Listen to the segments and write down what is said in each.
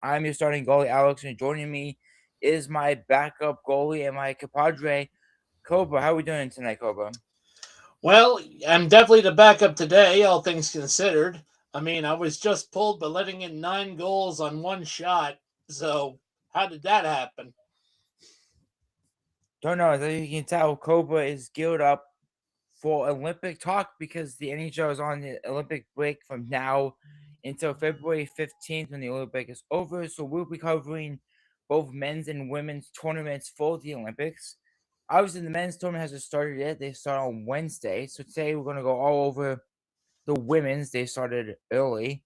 I'm your starting goalie, Alex, and joining me is my backup goalie and my compadre, Cobra. How are we doing tonight, Cobra? Well, I'm definitely the backup today, all things considered. I mean, I was just pulled by letting in 9 goals on one shot. So, how did that happen? Don't know. As you can tell, Cobra is geared up for Olympic talk because the NHL is on the Olympic break from now until February 15th when the Olympic is over. So we'll be covering both men's and women's tournaments for the Olympics. Obviously, the men's tournament hasn't started yet. They start on Wednesday. So today we're going to go all over the women's. They started early.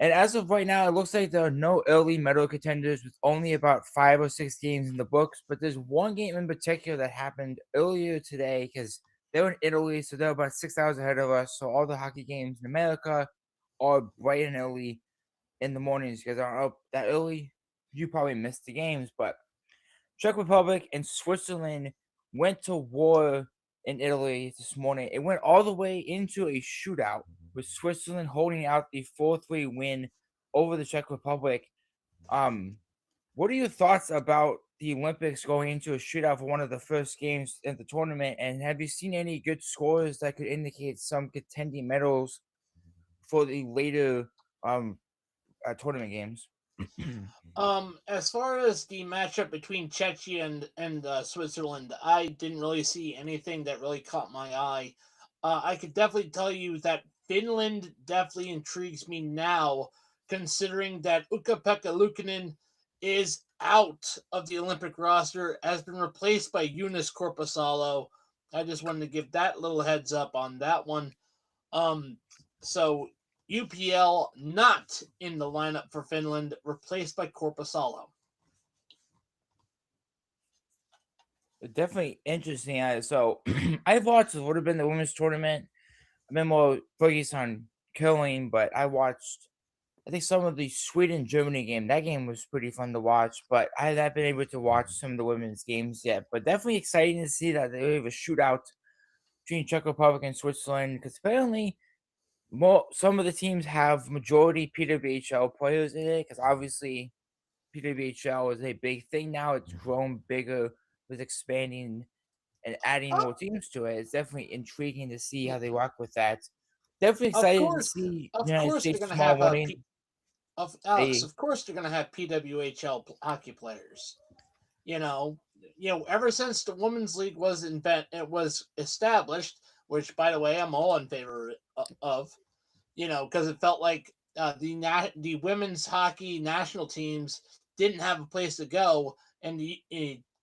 And as of right now, it looks like there are no early medal contenders with only about 5 or 6 games in the books. But there's one game in particular that happened earlier today because they're in Italy, so they're about 6 hours ahead of us. So all the hockey games in America are bright and early in the mornings because they're up that early. You probably missed the games, but Czech Republic and Switzerland went to war in Italy this morning. It went all the way into a shootout with Switzerland holding out the 4-3 win over the Czech Republic. Um, what are your thoughts about the Olympics going into a shootout for one of the first games in the tournament? And have you seen any good scores that could indicate some contending medals for the later um tournament games? As far as the matchup between Czechia and Switzerland, I didn't really see anything that really caught my eye. I could definitely tell you that Finland definitely intrigues me now, considering that Ukko-Pekka Luukkonen is out of the Olympic roster, has been replaced by Jonas Korpisalo. I just wanted to give that little heads up on that one. Um, so UPL not in the lineup for Finland, replaced by Korpisalo. Definitely interesting. So I've watched what would have been the women's tournament. I've been more focused on curling, but I watched I think some of the Sweden Germany game. That game was pretty fun to watch, but I have not been able to watch some of the women's games yet. But definitely exciting to see that they have a shootout between Czech Republic and Switzerland because apparently some of the teams have majority PWHL players in it because obviously PWHL is a big thing now. It's grown bigger with expanding and adding Oh, more teams to it. It's definitely intriguing to see how they work with that. Definitely of excited to course, see of United course they're States gonna tomorrow have morning. of Alex. A Of course they're gonna have PWHL hockey players. You know, ever since the women's league it was established, which by the way I'm all in favor of. Because it felt like the women's hockey national teams didn't have a place to go, and the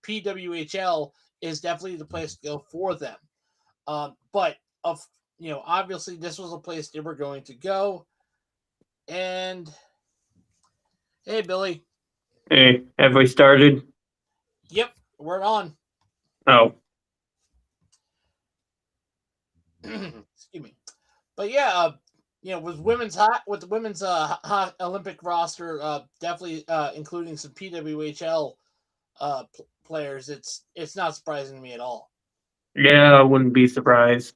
PWHL is definitely the place to go for them. But of obviously this was a place they were going to go. And hey, Billy, Hey, have we started? yep, we're on. Oh, Excuse me. But yeah, with the women's Olympic roster, definitely including some PWHL players, it's not surprising to me at all. yeah, I wouldn't be surprised.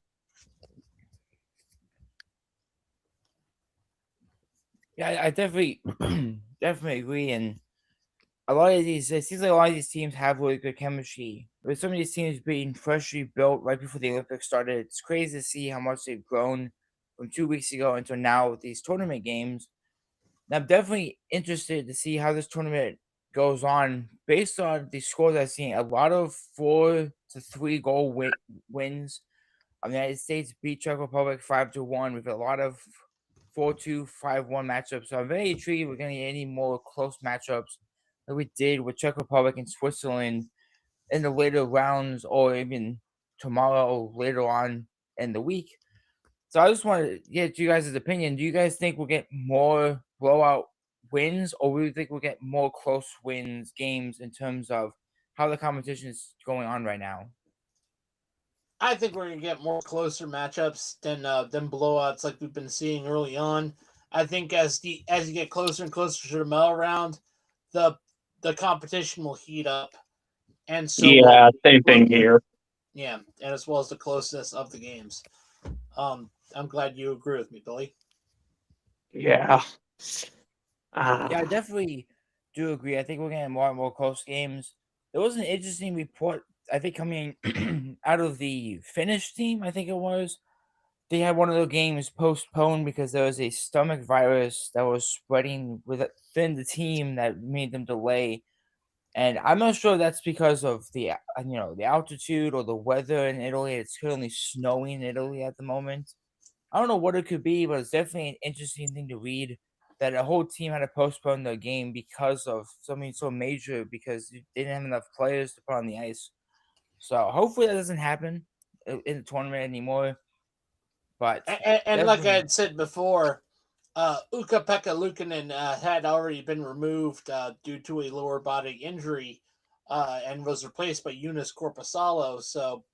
Yeah, I definitely definitely agree. And a lot of these, it seems like a lot of these teams have really good chemistry. With some of these teams being freshly built right before the Olympics started, it's crazy to see how much they've grown from 2 weeks ago until now with these tournament games. And I'm definitely interested to see how this tournament goes on based on the scores I've seen. A lot of 4-3 goal wins. The United States beat Czech Republic 5-1 with a lot of 4-2, 5-1 matchups. So I'm very intrigued we're going to get any more close matchups like we did with Czech Republic and Switzerland in the later rounds or even tomorrow or later on in the week. So I just want to get you guys' opinion. Do you guys think we'll get more blowout wins or do you think we'll get more close wins games in terms of how the competition is going on right now? I think we're gonna get more closer matchups than blowouts like we've been seeing early on. I think as you get closer and closer to the medal round, the the competition will heat up, and so Yeah, same thing here. yeah, and as well as the closeness of the games. I'm glad you agree with me, Billy. Yeah. Yeah, Ah, definitely. do agree. I think we're getting more and more close games. There was an interesting report, I think, coming out of the Finnish team, I think it was. They had one of their games postponed because there was a stomach virus that was spreading within the team that made them delay. And I'm not sure that's because of the altitude or the weather in Italy. It's currently snowing in Italy at the moment. I don't know what it could be, but it's definitely an interesting thing to read that a whole team had to postpone their game because of something so major because they didn't have enough players to put on the ice. So hopefully that doesn't happen in the tournament anymore. But And like I definitely, had said before, Ukko-Pekka Luukkonen had already been removed due to a lower body injury and was replaced by Jonas Korpisalo. So,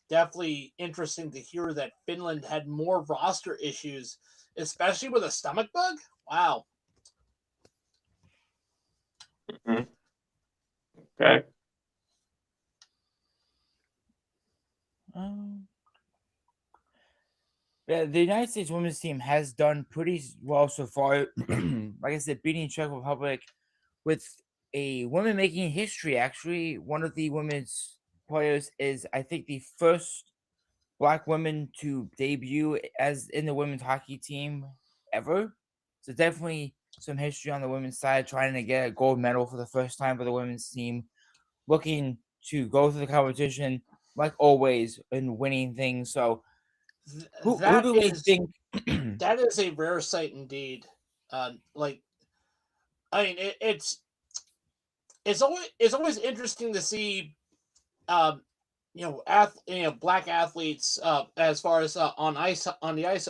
definitely interesting to hear that Finland had more roster issues, especially with a stomach bug. Wow. Mhm. Okay. um, yeah, the United States women's team has done pretty well so far. Like I said, beating Czech Republic with a woman making history. Actually, one of the women's players is, I think, the first black woman to debut as in the women's hockey team ever. So definitely some history on the women's side, trying to get a gold medal for the first time for the women's team, looking to go through the competition like always and winning things. So who That do we is think? that is a rare sight indeed. Like, I mean, it's always interesting to see um, black athletes as far as on the ice,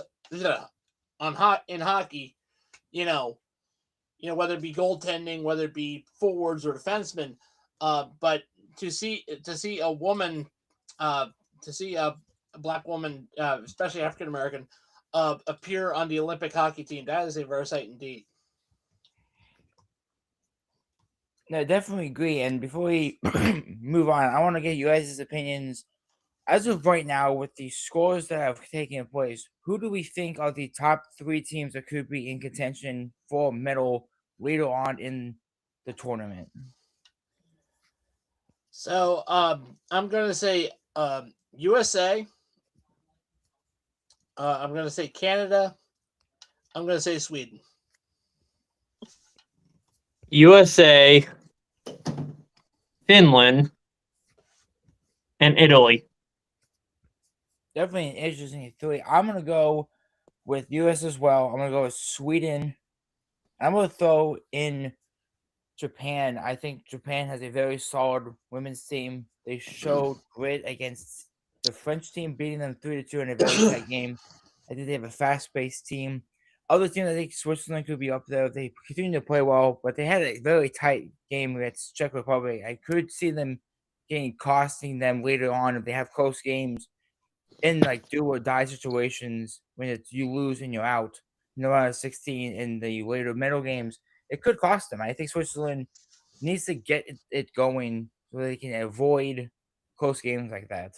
in hockey, you know, whether it be goaltending, whether it be forwards or defensemen, but to see a woman, uh, to see a black woman, especially African American, appear on the Olympic hockey team, that is a rare sight indeed. No, definitely agree. And before we move on, I want to get you guys' opinions. As of right now, with the scores that have taken place, who do we think are the top three teams that could be in contention for medal later on in the tournament? So I'm gonna say USA. I'm gonna say Canada. I'm gonna say Sweden. USA, Finland, and Italy. Definitely an interesting three. I'm gonna go with US as well. I'm gonna go with Sweden. I'm gonna throw in Japan. I think Japan has a very solid women's team. They showed grit against the French team, beating them 3-2 in a very tight game. I think they have a fast-paced team. Other teams, I think Switzerland could be up there. They continue to play well, but they had a very tight game against Czech Republic. I could see them costing them later on if they have close games in like do or die situations when it's you lose and you're out. No round of 16 in the later medal games, it could cost them. I think Switzerland needs to get it going so they can avoid close games like that.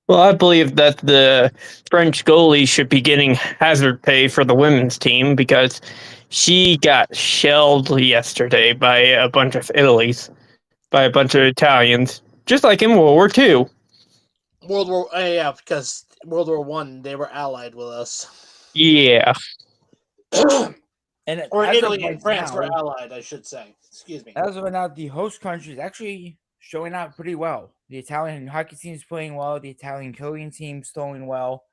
Well, I believe that the French goalie should be getting hazard pay for the women's team because she got shelled yesterday by a bunch of by a bunch of Italians, just like in World War II. Yeah, because World War I, they were allied with us. Yeah. And Or as of Italy right and France were now, allied, I should say. Excuse me. the host country is actually showing out pretty well. The Italian hockey team is playing well. The Italian curling team is throwing well.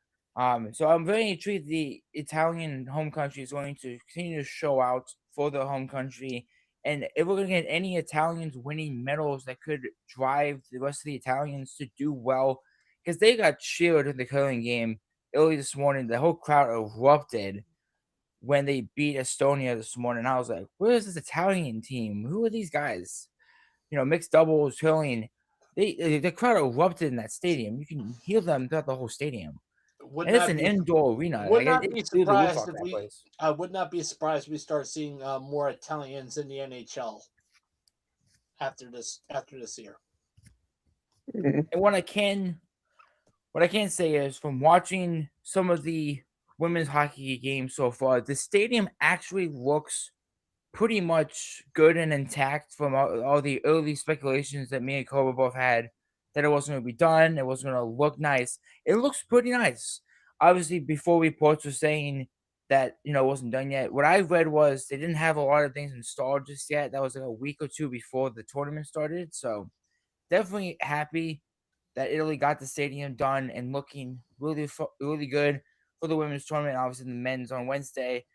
So I'm very intrigued. The Italian home country is going to continue to show out for their home country. And if we're going to get any Italians winning medals that could drive the rest of the Italians to do well, because they got cheered in the curling game early this morning. The whole crowd erupted when they beat Estonia this morning. I was like, where is this Italian team? Who are these guys? Mixed doubles, curling. The crowd erupted in that stadium. You can hear them throughout the whole stadium. Would And it's not an be indoor arena. would Like not it be blew the roof surprised off if that we place. I would not be surprised if we start seeing more Italians in the NHL after this year. Mhm. And what I can say is from watching some of the women's hockey games so far, the stadium actually looks pretty much good and intact from all the early speculations that me and Cobra both had that it wasn't going to be done, it wasn't going to look nice. It looks pretty nice. Obviously, before reports were saying that it wasn't done yet. What I read was they didn't have a lot of things installed just yet. That was like a week or two before the tournament started. So definitely happy that Italy got the stadium done and looking really good for the women's tournament. Obviously, the men's on Wednesday.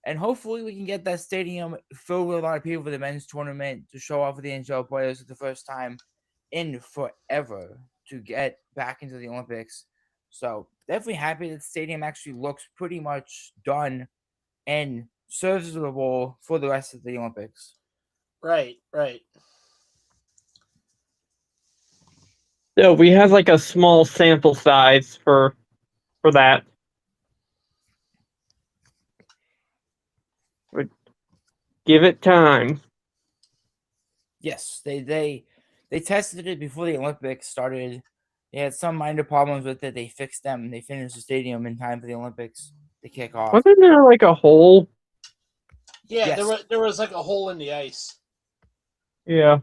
And hopefully we can get that stadium filled with a lot of people for the men's tournament to show off for the NHL players for the first time in forever to get back into the Olympics. So definitely happy that the stadium actually looks pretty much done and serves as a role for the rest of the Olympics. Right. So we have like a small sample size for that. But give it time. Yes, they tested it before the Olympics started. They had some minor problems with it. They fixed them. They finished the stadium in time for the Olympics to kick off. Wasn't there like a hole? Yeah, Yes. there was like a hole in the ice. Yeah.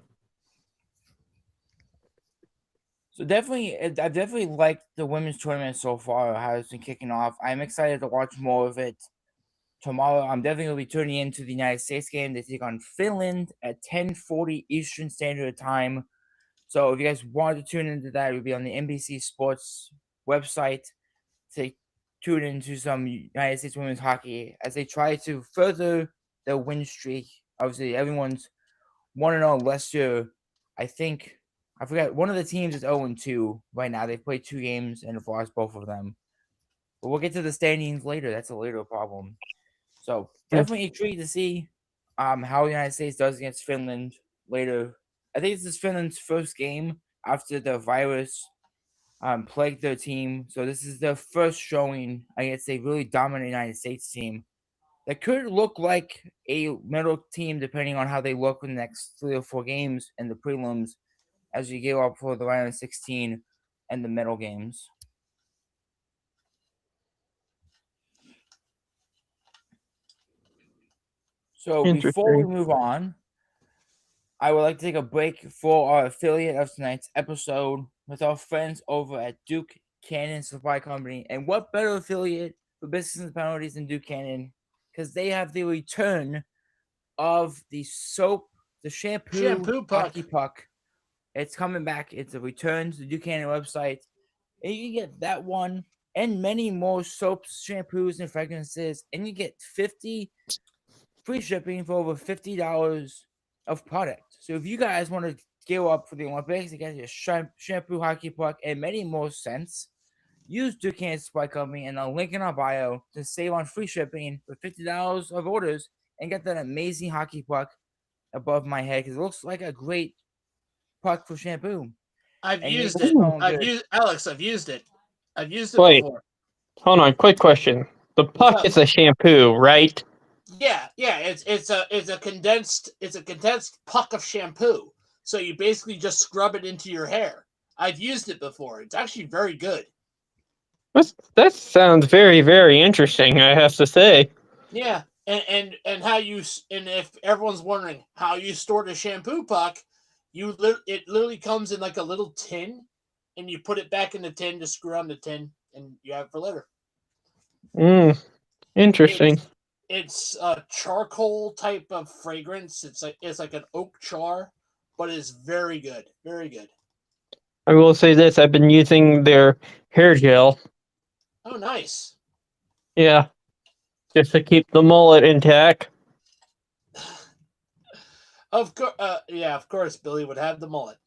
So I definitely liked the women's tournament so far, how it's been kicking off. I'm excited to watch more of it tomorrow. I'm definitely going to be tuning into the United States game. They take on Finland at 10:40 Eastern Standard Time. So if you guys wanted to tune into that, it would be on the NBC Sports website to tune into some United States women's hockey as they try to further their win streak. Obviously, everyone's 1-0 last year. I forgot, one of the teams is 0-2 right now. They've played 2 games and have lost both of them. But we'll get to the standings later. That's a later problem. So definitely intrigued to see how the United States does against Finland later. I think this is Finland's first game after the virus plagued their team. So this is their first showing against a really dominant United States team that could look like a medal team depending on how they look in the next 3 or 4 games in the prelims as you gear up for the round of 16 and the medal games. So before we move on, I would like to take a break for our affiliate of tonight's episode with our friends over at Duke Cannon Supply Company. And what better affiliate for Biscuits and Penalties than Duke Cannon? Because they have the return of the soap, the shampoo hockey puck. It's coming back. It's a return to the Duke Cannon website. And you can get that one and many more soaps, shampoos, and fragrances. And you get 50 free shipping for over $50 of product. So if you guys want to gear up for the Olympics, you get your shampoo, hockey puck, and many more scents, use Duke Cannon Supply Company and the link in our bio to save on free shipping for $50 of orders and get that amazing hockey puck above my head because it looks like a great puck for shampoo. I've used it. I've used it. I've used it before. Hold on, quick question. The puck is a shampoo, right? Yeah. It's a condensed puck of shampoo. So you basically just scrub it into your hair. I've used it before. It's actually very good. That sounds very, very interesting, I have to say. Yeah, and if everyone's wondering how you store the shampoo puck, it literally comes in like a little tin, and you put it back in the tin to screw on the tin, and you have it for later. Interesting. It's a charcoal type of fragrance. It's like an oak char, but it's very good, very good. I will say this: I've been using their hair gel. Oh, nice. Yeah, just to keep the mullet intact. Of course, Billy would have the mullet.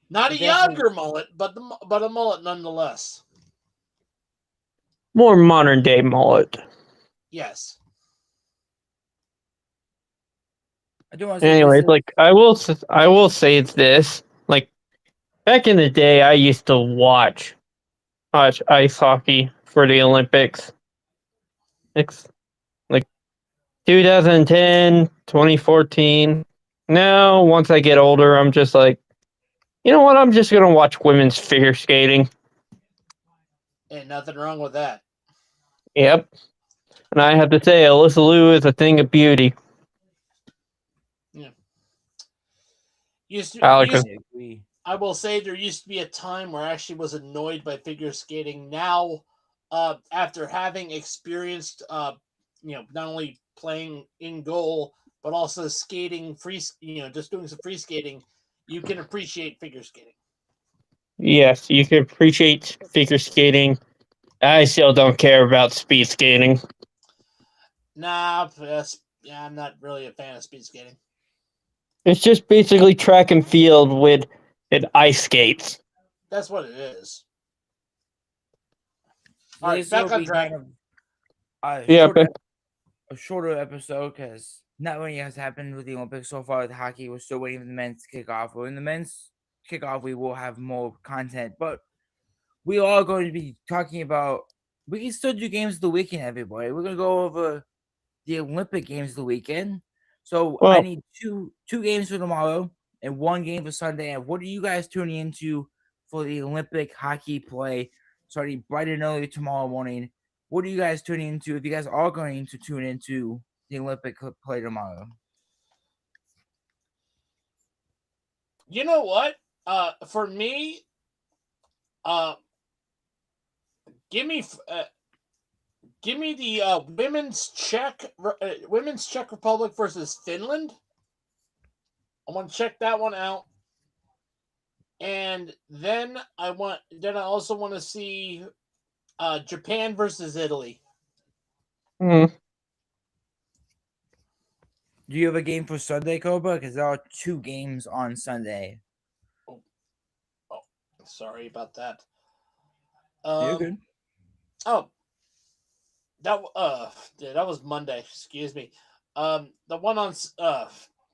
Not a younger mullet, but a mullet nonetheless. More modern day mullet. Yes. Anyways, like I will say this: like back in the day, I used to watch ice hockey for the Olympics. It's like 2010, 2014. Now, once I get older, I'm just like, you know what? I'm just gonna watch women's figure skating. Ain't nothing wrong with that. Yep. And I have to say, Alyssa Liu is a thing of beauty. Yeah. Used to, I like her. used, I will say there used to be a time where I actually was annoyed by figure skating. Now, after having experienced, not only playing in goal but also skating free, just doing some free skating, you can appreciate figure skating. Yes, you can appreciate figure skating. I still don't care about speed skating. Nah, yeah, I'm not really a fan of speed skating. It's just basically track and field with ice skates. That's what it is. All right, This back will on be track. kind of a Yeah, shorter episode because not many has happened with the Olympics so far. With hockey, we're still waiting for the men's kickoff. When the men's kickoff, we will have more content, but we are going to be talking about. We can still do games of the weekend, everybody. We're gonna go over the Olympic Games of the weekend. So I well, need two games for tomorrow and one game for Sunday. And what are you guys tuning into for the Olympic hockey play starting bright and early tomorrow morning? What are you guys tuning into if you guys are going to tune into the Olympic play tomorrow? You know what? For me, uh, give me the women's Czech Republic versus Finland. I want to check that one out, and then I also want to see Japan versus Italy. mm, Do you have a game for Sunday, Cobra? Because there are two games on Sunday. Oh, sorry about that. You're good. Oh, that was Monday. Excuse me. The one on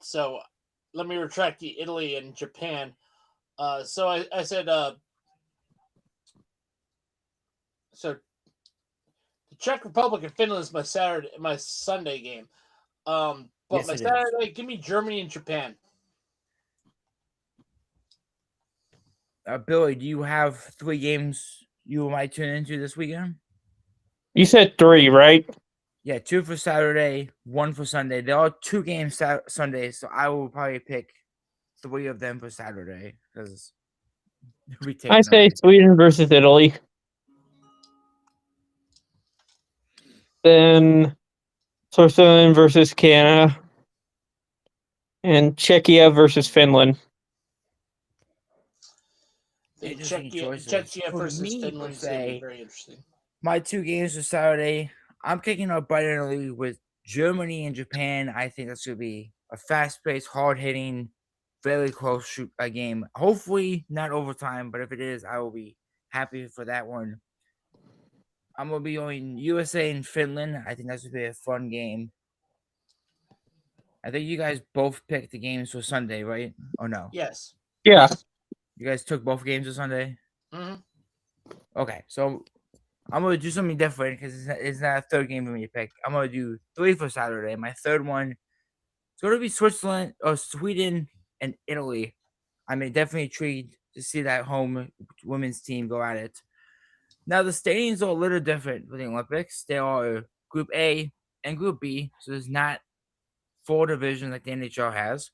so let me retract the Italy and Japan. So I said so the Czech Republic and Finland is my Sunday game. But Yes, my it is. Saturday, give me Germany and Japan. Billy, do you have three games you might tune into this weekend? you said 3, right? Yeah, two for Saturday, one for Sunday. There are two games Sunday, so I will probably pick three of them for Saturday because we I taking say already. Sweden versus Italy. Then Switzerland versus Canada. And Czechia versus Finland. The Interesting choices. Czechia For versus me, per Finland is going to be se, very interesting. my two games for Saturday, I'm kicking up bright and early with Germany and Japan. I think that's going to be a fast-paced, hard-hitting, very close game. Hopefully not overtime, but if it is, I will be happy for that one. I'm gonna be going USA and Finland. I think that's gonna be a fun game. I think you guys both picked the games for Sunday, right? Or no? Yes. Yeah. You guys took both games for Sunday? Mm-hmm. Okay, so I'm gonna do something different because it's not a third game for me to pick. I'm gonna do three for Saturday. My third one is gonna be Switzerland or Sweden and Italy. I'm definitely intrigued to see that home women's team go at it. Now the standings are a little different for the Olympics. They are Group A and Group B, so there's not four divisions like the NHL has.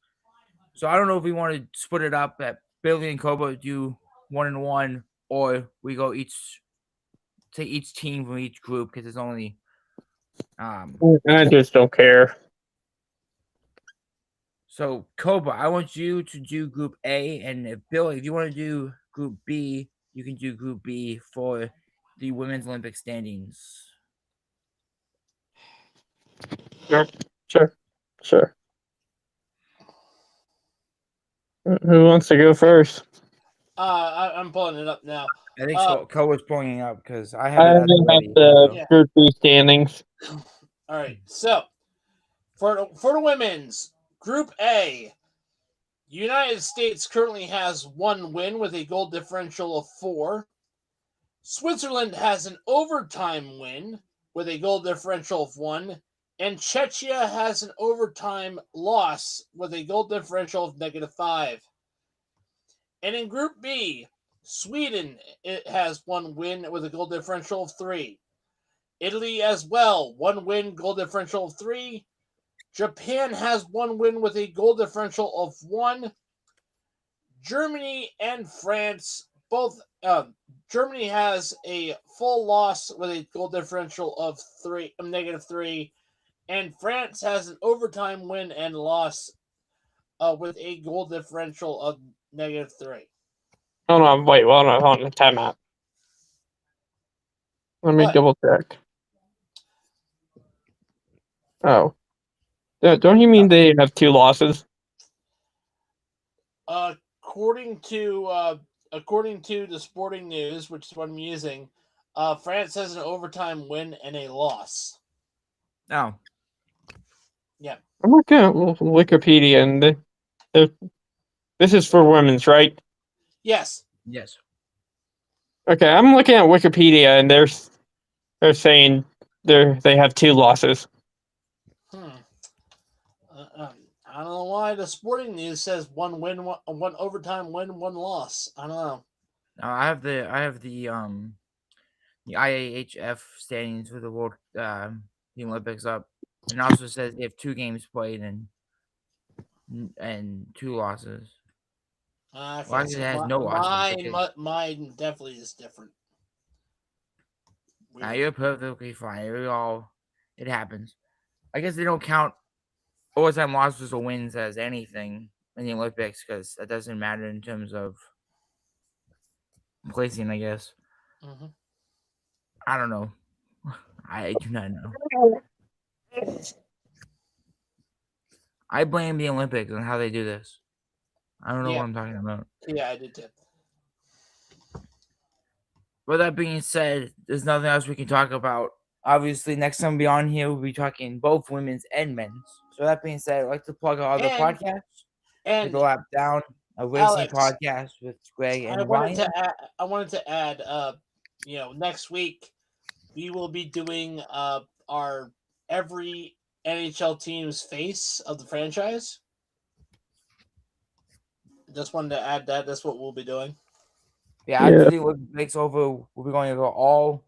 So I don't know if we want to split it up that Billy and Cobra do 1-1, or we go take each team from each group because there's only I just don't care. So Cobra, I want you to do Group A, and if Billy, if you want to do Group B, you can do Group B for the women's Olympic standings. Sure. Who wants to go first? I'm pulling it up now. I think Cobra's pulling it up because I have I it have at ready. the Group B standings. All right. So for the women's Group A, United States currently has one win with a goal differential of 4. Switzerland has an overtime win with a goal differential of 1. And Czechia has an overtime loss with a goal differential of -5. And in Group B, Sweden has one win with a goal differential of 3. Italy as well, 1 win, goal differential of 3. Japan has 1 win with a goal differential of 1. Germany and France both. Germany has a full loss with a goal differential of -3, and France has an overtime win and loss with a goal differential of -3. Hold on, wait, hold on, time out. Let me What? double check. Oh. Don't you mean they have 2 losses? According to the Sporting News, which is what I'm using, France has an overtime win and a loss. No. Yeah. I'm looking at Wikipedia, and this is for women's, right? Yes. Yes. Okay, I'm looking at Wikipedia, and they're saying they have 2 losses. I don't know why the Sporting News says 1 win, one overtime win, 1 loss. I don't know. I have the IAHF standings for the World the Olympics up, and it also says they have 2 games played and 2 losses. Okay, Well, actually, it has no losses. mine definitely is different. Nah, you're perfectly fine. It happens. I guess they don't count overtime losses or wins as anything in the Olympics because that doesn't matter in terms of placing, I guess. Mm-hmm. I don't know. I do not know. I blame the Olympics on how they do this. I don't know what I'm talking about. Yeah, I did too. With that being said, there's nothing else we can talk about. Obviously, next time we'll be on here, we'll be talking both women's and men's. So that being said, I'd like to plug our other podcasts. And The Lap Down, a racing Alex, podcast with Greg and Ryan. I wanted to add, next week we will be doing our every NHL team's face of the franchise. Just wanted to add that. That's what we'll be doing. Yeah, after the Olympics over, we'll be going to go all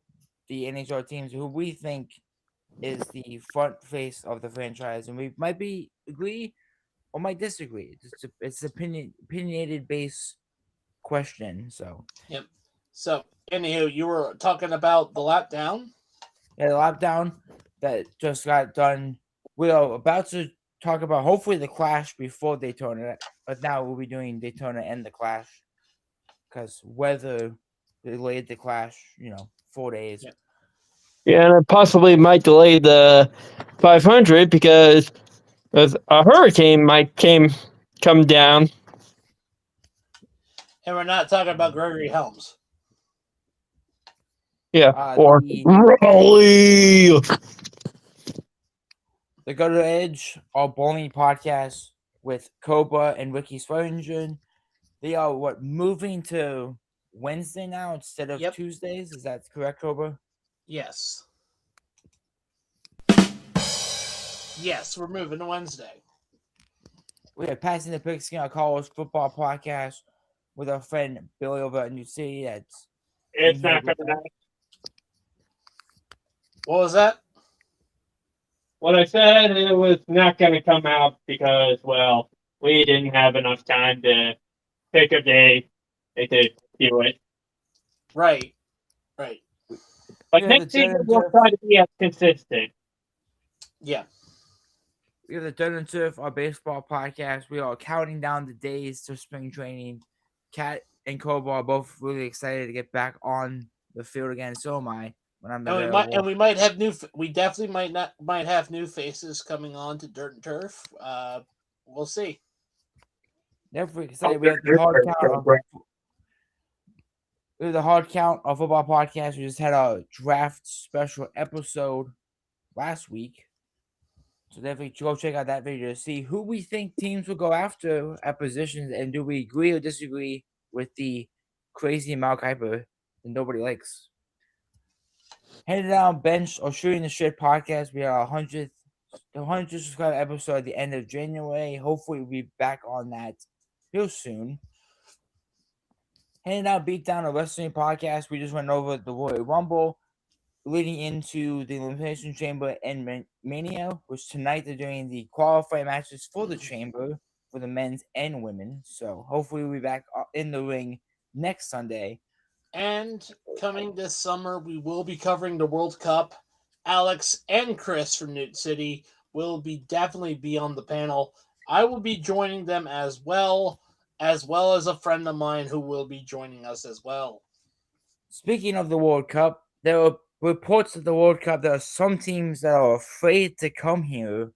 the NHL teams who we think is the front face of the franchise, and we might agree or might disagree. It's opinionated base question. So Yep. So anywho, you were talking about the lap down. yeah, the Lap Down that just got done. We are about to talk about hopefully the Clash before Daytona, but now we'll be doing Daytona and the Clash because weather delayed the Clash. 4 days. Yep. Yeah, and it possibly might delay the 500 because a hurricane might come down. And we're not talking about Gregory Helms. Yeah, or Raleigh. The Go to Edge, our bowling podcast with Cobra and Ricky Swearingen. They are moving to Wednesday now instead of Tuesdays. Is that correct, Cobra? Yes. Yes, we're moving to Wednesday. We are Passing the Pigskin, our college football podcast with our friend Billy over at New City. It's not coming out. What was that? What I said, it was not going to come out because, well, we didn't have enough time to pick a day to do it. Right. But next season, we'll try to be as consistent. Yeah. We have the Dirt and Turf, our baseball podcast. We are counting down the days to spring training. Kat and Cobra are both really excited to get back on the field again. So am I. When I'm and we might have we definitely might have new faces coming on to Dirt and Turf. We'll see. Definitely excited. We have the hard count. We have the hard count of football podcast. We just had a draft special episode last week. So definitely go check out that video to see who we think teams will go after at positions, and do we agree or disagree with the crazy Mal Kiper that nobody likes. Headed down bench or shooting the shit podcast. We have our 100th subscriber episode at the end of January. Hopefully we'll be back on that real soon. Heading down beat down a wrestling podcast. We just went over the Royal Rumble. leading into the Elimination Chamber and Mania, which tonight they're doing the qualifying matches for the Chamber for the men's and women. So hopefully we'll be back in the ring next Sunday. And coming this summer, we will be covering the World Cup. Alex and Chris from Newt City will definitely be on the panel. I will be joining them as well as a friend of mine who will be joining us as well. Speaking of the World Cup, there are reports of the World Cup. There are some teams that are afraid to come here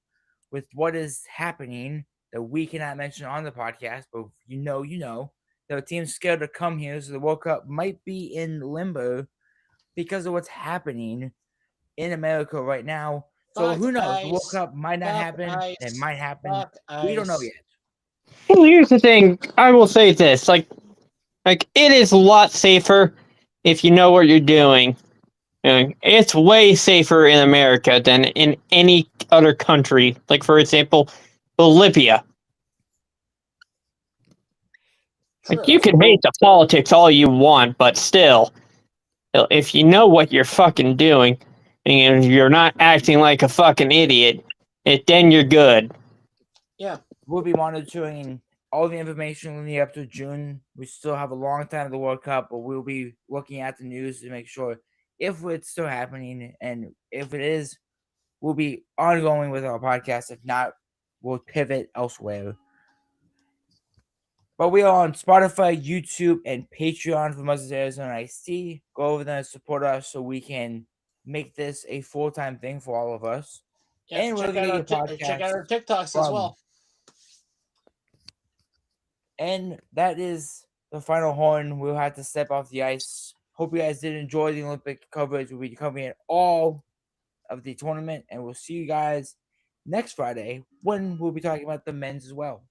with what is happening that we cannot mention on the podcast, but you know. There are teams scared to come here, so the World Cup might be in limbo because of what's happening in America right now. So Fuck who knows? The World ice. Cup might not Fuck happen. It ice. might happen. Fuck We don't know ice. yet. Well, here's the thing. I will say this: like it is a lot safer if you know what you're doing. It's way safer in America than in any other country. Like, for example, Bolivia. Like, True. you can hate the politics all you want, but still, if you know what you're fucking doing, and you're not acting like a fucking idiot, then you're good. Yeah. We'll be monitoring all the information leading up to June. We still have a long time of the World Cup, but we'll be looking at the news to make sure if it's still happening, and if it is, we'll be ongoing with our podcast. If not, we'll pivot elsewhere. But we are on Spotify, YouTube, and Patreon for Moses Arizona IC. Go over there and support us so we can make this a full-time thing for all of us. Yeah. And we'll get your podcast Check out our TikToks as from. well. And that is the final horn. We'll have to step off the ice. Hope you guys did enjoy the Olympic coverage. We'll be covering all of the tournament, and we'll see you guys next Friday when we'll be talking about the men's as well.